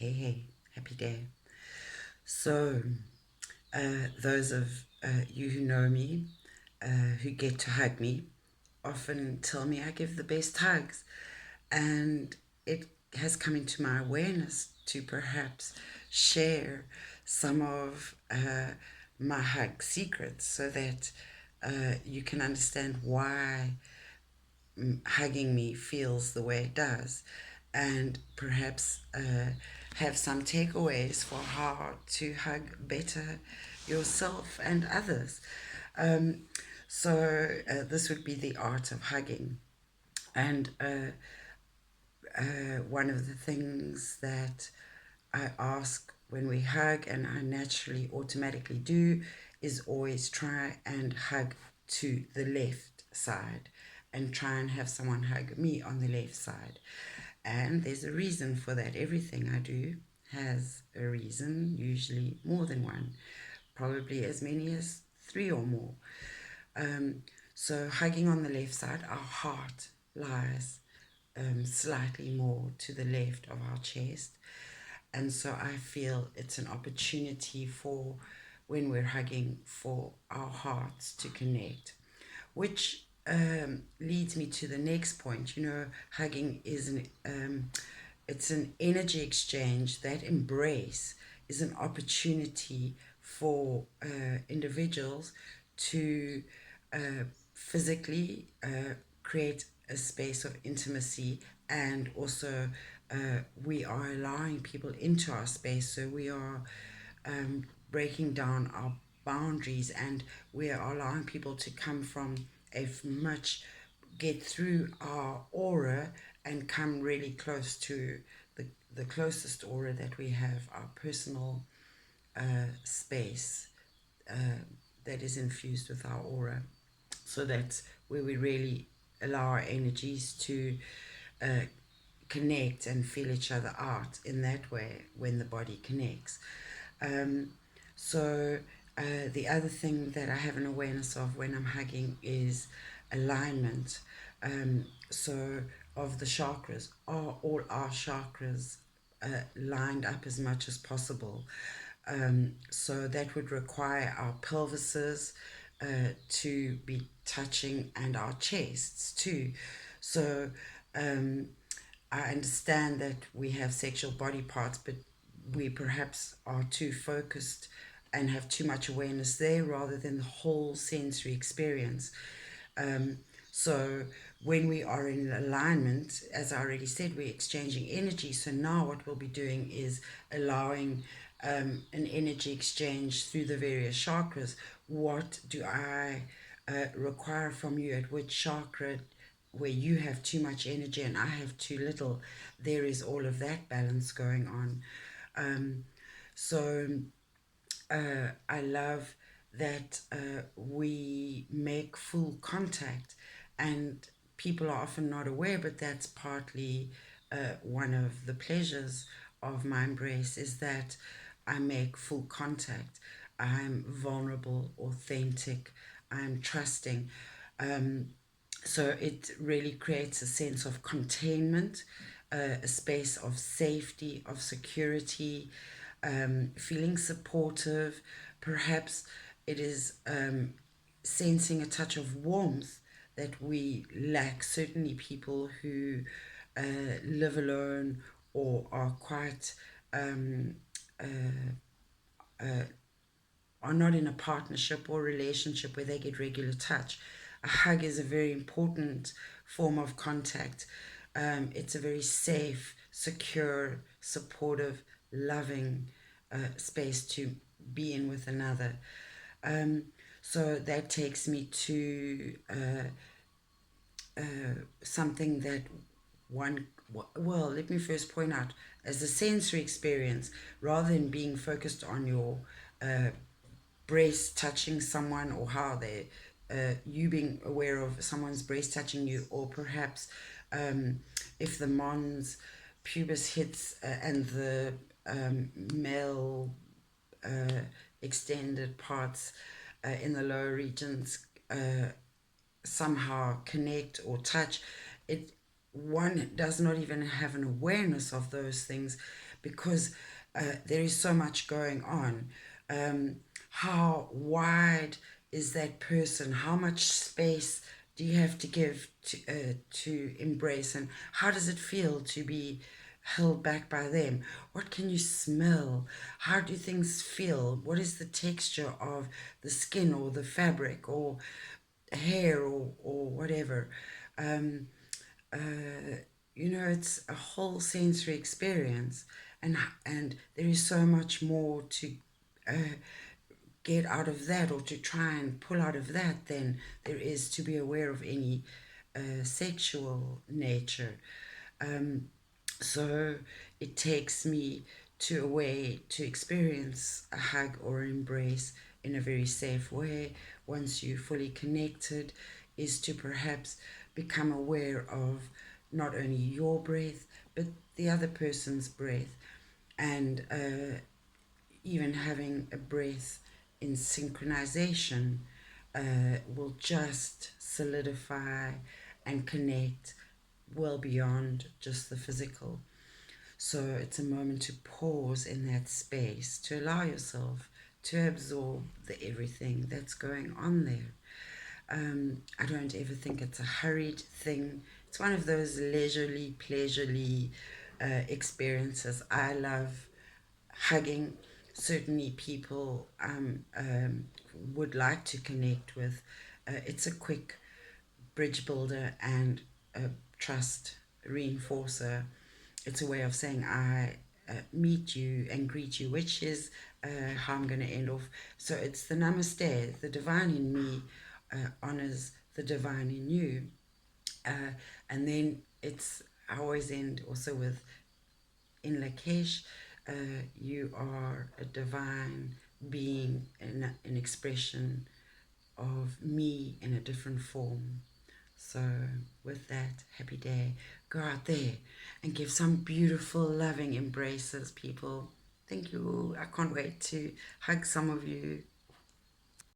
Hey, happy day. So, those of you who know me, who get to hug me, often tell me I give the best hugs. And it has come into my awareness to perhaps share some of my hug secrets so that you can understand why hugging me feels the way it does, and perhaps have some takeaways for how to hug better yourself and others. Um, this would be the art of hugging. And one of the things that I ask when we hug, and I naturally automatically do, is always try and hug to the left side and try and have someone hug me on the left side. And there's a reason for that. Everything I do has a reason, usually more than one, probably as many as three or more. Um, so, hugging on the left side, our heart lies slightly more to the left of our chest. And so I feel it's an opportunity for when we're hugging for our hearts to connect, which leads me to the next point. You know, hugging is it's an energy exchange. That embrace is an opportunity for individuals to physically create a space of intimacy, and also we are allowing people into our space, so we are breaking down our boundaries, and we are allowing people to come from a much get through our aura and come really close to the closest aura that we have, our personal space uh, that is infused with our aura. So that's where we really allow our energies to uh, connect and feel each other out in that way when the body connects. Um, so the other thing that I have an awareness of when I'm hugging is alignment. So of the chakras, are all our chakras lined up as much as possible? So that would require our pelvises to be touching, and our chests too. So um, I understand that we have sexual body parts, but we perhaps are too focused and have too much awareness there rather than the whole sensory experience. Um, so when we are in alignment, as I already said, we're exchanging energy. So now what we'll be doing is allowing an energy exchange through the various chakras. What do I require from you at which chakra? Where you have too much energy and I have too little, there is all of that balance going on. Um, so I love that we make full contact, and people are often not aware, but that's partly one of the pleasures of my embrace, is that I make full contact. I'm vulnerable, authentic, I'm trusting. Um, so it really creates a sense of containment, a space of safety, of security, feeling supportive. Perhaps it is sensing a touch of warmth that we lack. Certainly, people who live alone or are quite um, are not in a partnership or relationship where they get regular touch. A hug is a very important form of contact. It's a very safe, secure, supportive, loving space to be in with another. Um, so that takes me to something that one, well, let me first point out, as a sensory experience, rather than being focused on your breast touching someone, or how they you being aware of someone's breast touching you, or perhaps if the mons pubis hits and the male extended parts in the lower regions somehow connect or touch, it one does not even have an awareness of those things, because there is so much going on. How wide is that person? How much space do you have to give to embrace? And how does it feel to be held back by them? What can you smell? How do things feel? What is the texture of the skin or the fabric or hair or whatever? Um, it's a whole sensory experience, and there is so much more to get out of that or to try and pull out of that than there is to be aware of any sexual nature. So it takes me to a way to experience a hug or embrace in a very safe way once you're fully connected, is to perhaps become aware of not only your breath but the other person's breath, and even having a breath in synchronization will just solidify and connect well beyond just the physical. So it's a moment to pause in that space, to allow yourself to absorb the everything that's going on there. I don't ever think it's a hurried thing. It's one of those leisurely, pleasurely experiences. I love hugging. Certainly, people would like to connect with. It's a quick bridge builder and a trust reinforcer. It's a way of saying I meet you and greet you, which is how I'm going to end off. So it's the namaste, the divine in me honors the divine in you. And then I always end also with in Lakesh, you are a divine being, an expression of me in a different form. So, with that, happy day. Go out there and give some beautiful, loving embraces, people. Thank you. I can't wait to hug some of you.